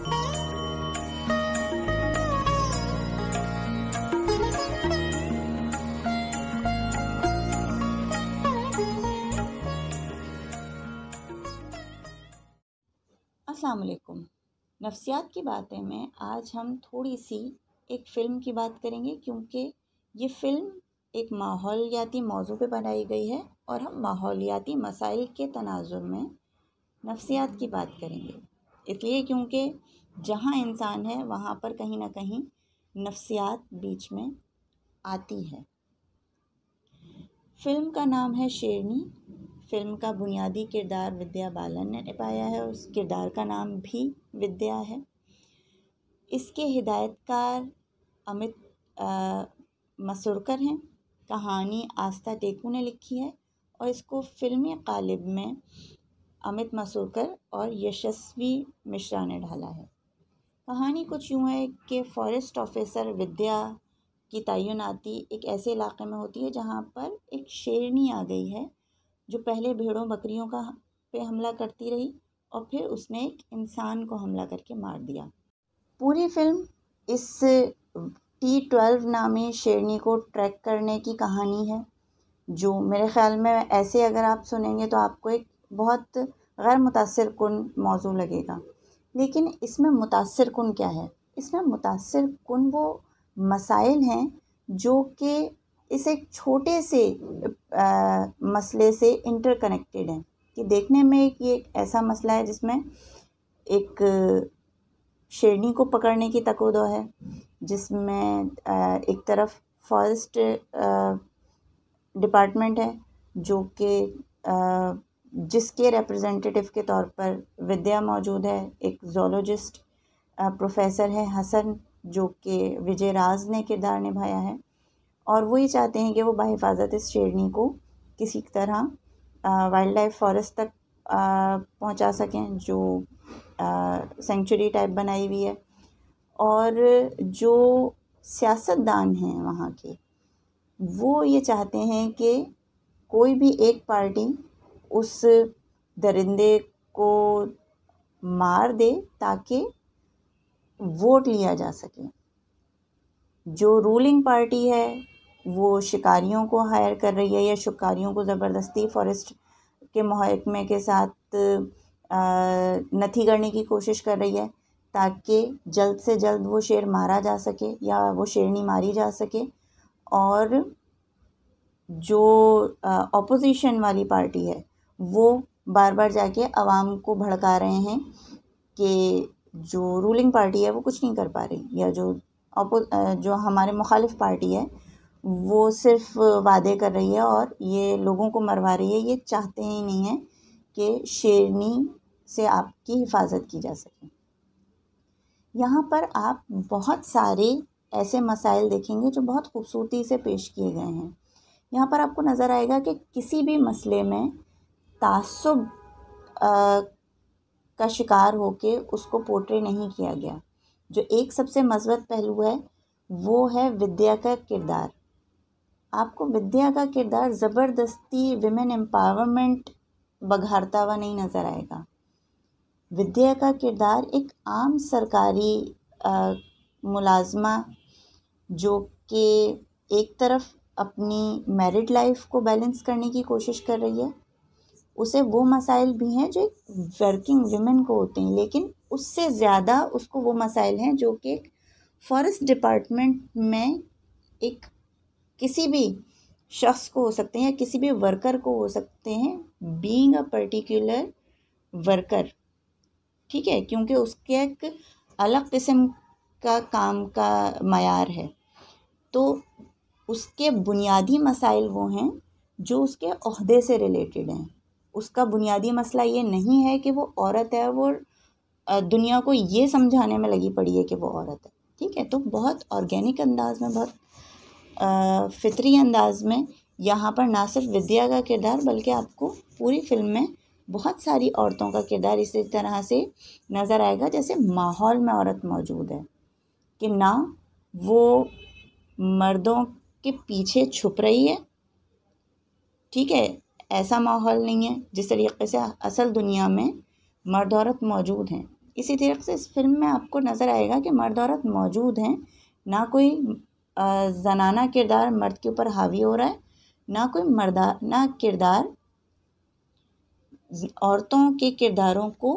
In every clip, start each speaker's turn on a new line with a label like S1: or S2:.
S1: अस्सलाम वालेकुम। नफ्सियात की बातें में आज हम थोड़ी सी एक फ़िल्म की बात करेंगे, क्योंकि ये फ़िल्म एक माहौलियाती मौजू पे बनाई गई है और हम माहौलियाती मसाइल के तनाजुर में नफ्सियात की बात करेंगे। इसलिए क्योंकि जहाँ इंसान है वहाँ पर कहीं ना कहीं नफ्सियात बीच में आती है। फ़िल्म का नाम है शेरनी। फ़िल्म का बुनियादी किरदार विद्या बालन ने निभाया है। उस किरदार का नाम भी विद्या है। इसके हिदायतकार अमित मसूरकर हैं। कहानी आस्था टेकू ने लिखी है और इसको फ़िल्मी कालिब में अमित मसूरकर और यशस्वी मिश्रा ने ढाला है। कहानी कुछ यूँ है कि फॉरेस्ट ऑफिसर विद्या की तैनाती एक ऐसे इलाके में होती है जहाँ पर एक शेरनी आ गई है, जो पहले भेड़ों बकरियों का पे हमला करती रही और फिर उसने एक इंसान को हमला करके मार दिया। पूरी फिल्म इस T12 नामी शेरनी को ट्रैक करने की कहानी है, जो मेरे ख़्याल में ऐसे अगर आप सुनेंगे तो आपको एक बहुत गैर मुतासिर कुन मौजू लगेगा। लेकिन इसमें मुतासिर कुन क्या है? इसमें मुतासिर कुन वो मसाइल हैं जो कि इस एक छोटे से मसले से इंटरकनेक्टेड हैं। कि देखने में ये एक ऐसा मसला है जिसमें एक शेरनी को पकड़ने की तकोदो है, जिसमें एक तरफ फॉरेस्ट डिपार्टमेंट है जो कि जिसके रिप्रेजेंटेटिव के तौर पर विद्या मौजूद है। एक ज़ूलॉजिस्ट प्रोफेसर है हसन, जो कि विजय राज ने किरदार निभाया है, और वो ये चाहते हैं कि वो बाहिफाजत इस शेरनी को किसी तरह वाइल्ड लाइफ फॉरेस्ट तक पहुंचा सकें, जो सेंचुरी टाइप बनाई हुई है। और जो सियासतदान हैं वहाँ के, वो ये चाहते हैं कि कोई भी एक पार्टी उस दरिंदे को मार दे ताकि वोट लिया जा सके। जो रूलिंग पार्टी है वो शिकारियों को हायर कर रही है या शिकारियों को ज़बरदस्ती फॉरेस्ट के महकमे के साथ नथी करने की कोशिश कर रही है ताकि जल्द से जल्द वो शेर मारा जा सके या वो शेरनी मारी जा सके। और जो ऑपोजिशन वाली पार्टी है वो बार बार जाके आवाम को भड़का रहे हैं कि जो रूलिंग पार्टी है वो कुछ नहीं कर पा रही, या जो हमारे मुखालिफ पार्टी है वो सिर्फ वादे कर रही है और ये लोगों को मरवा रही है। ये चाहते ही नहीं है कि शेरनी से आपकी हिफाजत की जा सके। यहाँ पर आप बहुत सारे ऐसे मसाइल देखेंगे जो बहुत खूबसूरती से पेश किए गए हैं। यहाँ पर आपको नज़र आएगा कि किसी भी मसले में तासुब का शिकार होके उसको पोर्ट्रे नहीं किया गया। जो एक सबसे मज़बूत पहलू है वो है विद्या का किरदार। आपको विद्या का किरदार ज़बरदस्ती विमेन एम्पावरमेंट बघारता हुआ नहीं नज़र आएगा। विद्या का किरदार एक आम सरकारी मुलाजमा, जो कि एक तरफ अपनी मैरिड लाइफ को बैलेंस करने की कोशिश कर रही है, उसे वो मसाइल भी हैं जो एक वर्किंग विमेन को होते हैं, लेकिन उससे ज़्यादा उसको वो मसाइल हैं जो कि एक फॉरेस्ट डिपार्टमेंट में एक किसी भी शख्स को हो सकते हैं या किसी भी वर्कर को हो सकते हैं, बीइंग अ पर्टिकुलर वर्कर। ठीक है, क्योंकि उसके एक अलग किस्म का काम का मयार है। तो उसके बुनियादी मसाइल वो हैं जो उसके ओहदे से रिलेटेड हैं। उसका बुनियादी मसला ये नहीं है कि वो औरत है, वो दुनिया को ये समझाने में लगी पड़ी है कि वो औरत है। ठीक है, तो बहुत ऑर्गेनिक अंदाज में, बहुत फितरी अंदाज में यहाँ पर ना सिर्फ विद्या का किरदार बल्कि आपको पूरी फिल्म में बहुत सारी औरतों का किरदार इसी तरह से नज़र आएगा जैसे माहौल में औरत मौजूद है, कि ना वो मर्दों के पीछे छुप रही है। ठीक है, ऐसा माहौल नहीं है जिस तरीके से असल दुनिया में मर्द औरत मौजूद हैं। इसी तरीके से इस फिल्म में आपको नज़र आएगा कि मर्द औरत मौजूद हैं, ना कोई जनाना किरदार मर्द के ऊपर हावी हो रहा है, ना कोई मर्दाना किरदार औरतों के किरदारों को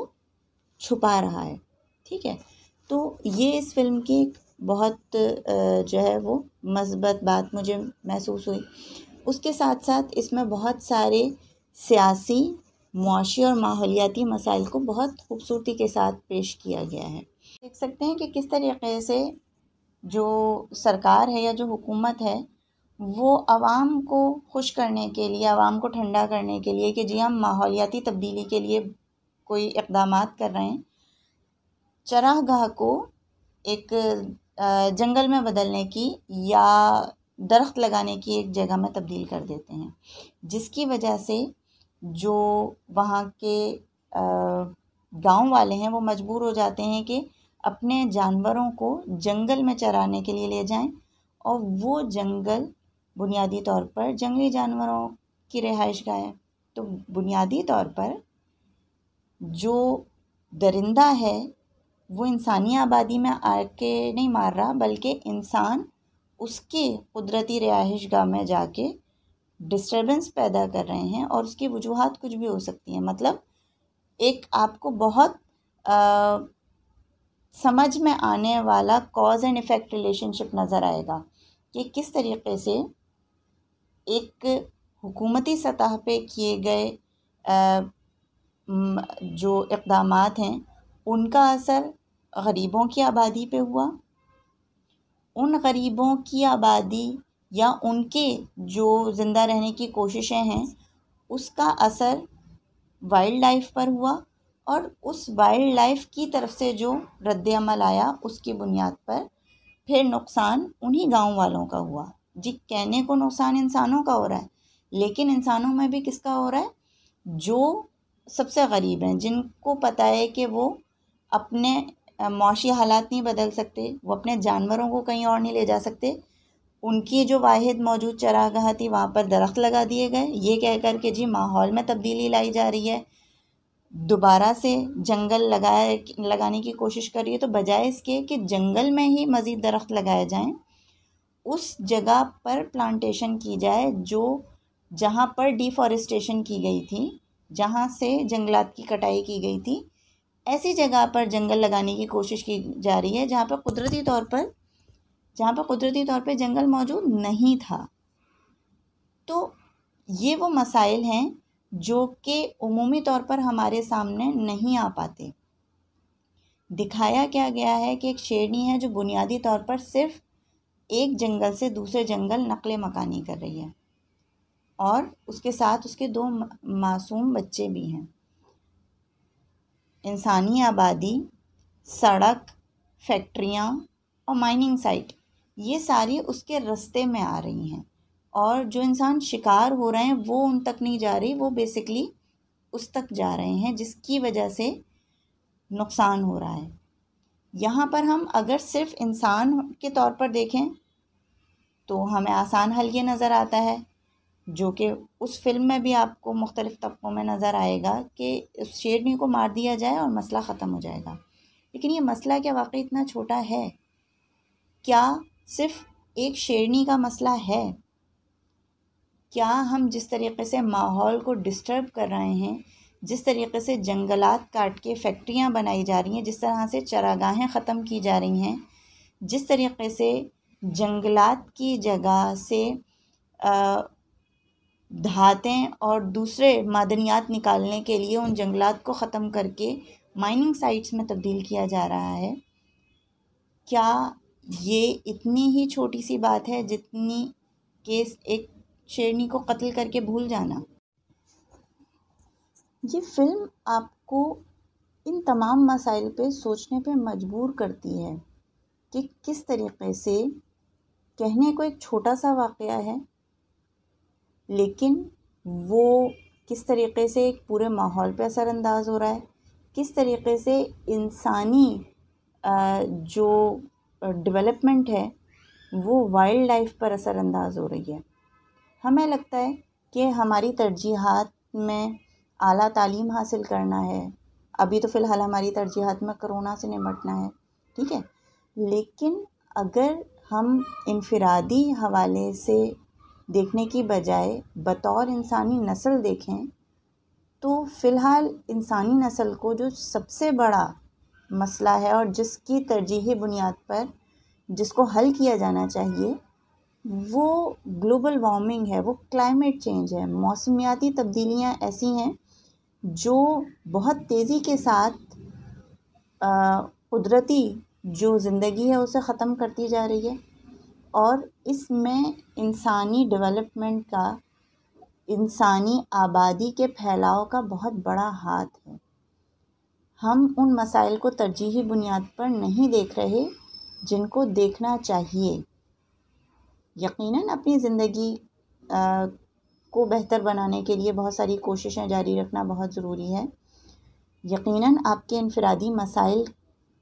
S1: छुपा रहा है। ठीक है, तो ये इस फिल्म की एक बहुत जो है वो मस्बत बात मुझे महसूस हुई। उसके साथ साथ इसमें बहुत सारे सियासी, मुआशी और माहौलियाती मसाइल को बहुत खूबसूरती के साथ पेश किया गया है। देख सकते हैं कि किस तरीके से जो सरकार है या जो हुकूमत है वो आवाम को खुश करने के लिए, आवाम को ठंडा करने के लिए कि जी हम माहौलियाती तब्दीली के लिए कोई इक़दामात कर रहे हैं, चरागाह को एक जंगल में बदलने की या दरख्त लगाने की एक जगह में तब्दील कर देते हैं, जिसकी वजह से जो वहाँ के गांव वाले हैं वो मजबूर हो जाते हैं कि अपने जानवरों को जंगल में चराने के लिए ले जाएं, और वो जंगल बुनियादी तौर पर जंगली जानवरों की रिहाइशगाह है। तो बुनियादी तौर पर जो दरिंदा है वो इंसानी आबादी में आके नहीं मार रहा, बल्कि इंसान उसके कुदरती रिहाइशगाह में जाके डिस्टर्बेंस पैदा कर रहे हैं, और उसकी वजूहात कुछ भी हो सकती हैं। मतलब एक आपको बहुत समझ में आने वाला कॉज एंड इफ़ेक्ट रिलेशनशिप नज़र आएगा कि किस तरीके से एक हुकूमती सतह पे किए गए जो इक़दामात हैं उनका असर गरीबों की आबादी पे हुआ, उन गरीबों की आबादी या उनके जो ज़िंदा रहने की कोशिशें हैं उसका असर वाइल्ड लाइफ पर हुआ, और उस वाइल्ड लाइफ की तरफ से जो रद्द-ए-अमल आया उसकी बुनियाद पर फिर नुकसान उन्हीं गांव वालों का हुआ। जी, कहने को नुकसान इंसानों का हो रहा है, लेकिन इंसानों में भी किसका हो रहा है? जो सबसे गरीब हैं, जिनको पता है कि वो अपने मौशी हालात नहीं बदल सकते, वो अपने जानवरों को कहीं और नहीं ले जा सकते, उनकी जो वाहिद मौजूद चरागाह थी वहाँ पर दरख्त लगा दिए गए, ये कह कर के जी माहौल में तब्दीली लाई जा रही है, दोबारा से जंगल लगाने की कोशिश कर रही है। तो बजाय इसके कि जंगल में ही मज़ीद दरख्त लगाए जाएं, उस जगह पर प्लांटेशन की जाए जो जहाँ पर डिफॉरेस्टेशन की गई थी, जहाँ से जंगलात की कटाई की गई थी, ऐसी जगह पर जंगल लगाने की कोशिश की जा रही है जहाँ पर कुदरती तौर पर जंगल मौजूद नहीं था। तो ये वो मसाइल हैं जो कि उमूमी तौर पर हमारे सामने नहीं आ पाते। दिखाया क्या गया है कि एक शेरनी है जो बुनियादी तौर पर सिर्फ एक जंगल से दूसरे जंगल नक़ल मकानी कर रही है, और उसके साथ उसके 2 मासूम बच्चे भी हैं। इंसानी आबादी, सड़क, फैक्ट्रियाँ और माइनिंग साइट, ये सारी उसके रास्ते में आ रही हैं, और जो इंसान शिकार हो रहे हैं वो उन तक नहीं जा रही, वो बेसिकली उस तक जा रहे हैं, जिसकी वजह से नुकसान हो रहा है। यहाँ पर हम अगर सिर्फ इंसान के तौर पर देखें तो हमें आसान हल ये नज़र आता है, जो कि उस फिल्म में भी आपको मुख्तलिफ़ तबक़ों में नज़र आएगा कि उस शेरनी को मार दिया जाए और मसला ख़त्म हो जाएगा। लेकिन ये मसला क्या वाकई इतना छोटा है? क्या सिर्फ एक शेरनी का मसला है? क्या हम जिस तरीक़े से माहौल को डिस्टर्ब कर रहे हैं, जिस तरीक़े से जंगलात काट के फैक्ट्रियाँ बनाई जा रही हैं, जिस तरह से चरागाहें ख़त्म की जा रही हैं, जिस तरीक़े से जंगलात की जगह से धातें और दूसरे मादनियात निकालने के लिए उन जंगलात को ख़त्म करके माइनिंग साइट्स में तब्दील किया जा रहा है, क्या ये इतनी ही छोटी सी बात है जितनी कि एक शेरनी को कत्ल करके भूल जाना? ये फ़िल्म आपको इन तमाम मसाइल पे सोचने पे मजबूर करती है कि किस तरीक़े से कहने को एक छोटा सा वाक़या है, लेकिन वो किस तरीक़े से एक पूरे माहौल पे असरअंदाज़ हो रहा है, किस तरीक़े से इंसानी जो डेवलपमेंट है वो वाइल्ड लाइफ पर असरअंदाज़ हो रही है। हमें लगता है कि हमारी तरजीहात में आला तालीम हासिल करना है, अभी तो फ़िलहाल हमारी तरजीहात में कोरोना से निपटना है, ठीक है। लेकिन अगर हम इनफरादी हवाले से देखने की बजाय बतौर इंसानी नस्ल देखें, तो फ़िलहाल इंसानी नस्ल को जो सबसे बड़ा मसला है और जिसकी तरजीही बुनियाद पर जिसको हल किया जाना चाहिए, वो ग्लोबल वार्मिंग है, वो क्लाइमेट चेंज है। मौसमियाती तब्दीलियाँ ऐसी हैं जो बहुत तेज़ी के साथ कुदरती जो ज़िंदगी है उसे ख़त्म करती जा रही है, और इसमें इंसानी डेवलपमेंट का, इंसानी आबादी के फैलाव का बहुत बड़ा हाथ है। हम उन मसाइल को तरजीही बुनियाद पर नहीं देख रहे जिनको देखना चाहिए। यकीनन अपनी ज़िंदगी को बेहतर बनाने के लिए बहुत सारी कोशिशें जारी रखना बहुत ज़रूरी है। यकीनन आपके इनफरादी मसाइल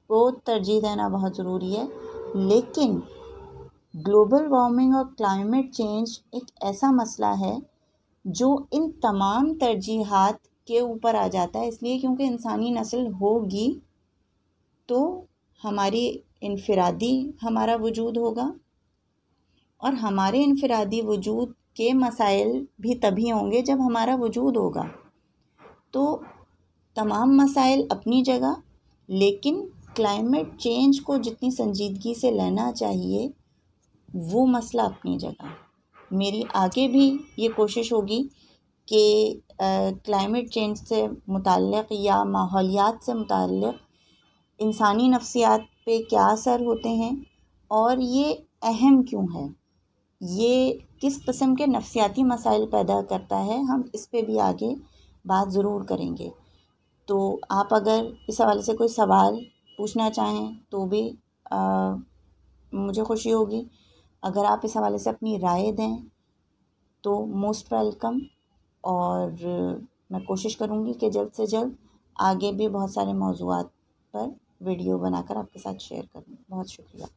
S1: को तरजीह देना बहुत ज़रूरी है, लेकिन ग्लोबल वार्मिंग और क्लाइमेट चेंज एक ऐसा मसला है जो इन तमाम तरजीहात के ऊपर आ जाता है, इसलिए क्योंकि इंसानी नस्ल होगी तो हमारी इनफरादी हमारा वजूद होगा, और हमारे इनफरादी वजूद के मसाइल भी तभी होंगे जब हमारा वजूद होगा। तो तमाम मसाइल अपनी जगह, लेकिन क्लाइमेट चेंज को जितनी संजीदगी से लेना चाहिए वो मसला अपनी जगह। मेरी आगे भी ये कोशिश होगी कि क्लाइमेट चेंज से मुताल्लिक़ या माहौलियात से मुताल्लिक़ इंसानी नफ्सियात पे क्या असर होते हैं और ये अहम क्यों है, ये किस किस्म के नफ्सियाती मसाइल पैदा करता है, हम इस पे भी आगे बात ज़रूर करेंगे। तो आप अगर इस हवाले से कोई सवाल पूछना चाहें तो भी मुझे खुशी होगी। अगर आप इस हवाले से अपनी राय दें तो मोस्ट वेलकम, और मैं कोशिश करूँगी कि जल्द से जल्द आगे भी बहुत सारे मौज़ूआत पर वीडियो बनाकर आपके साथ शेयर करूँ। बहुत शुक्रिया।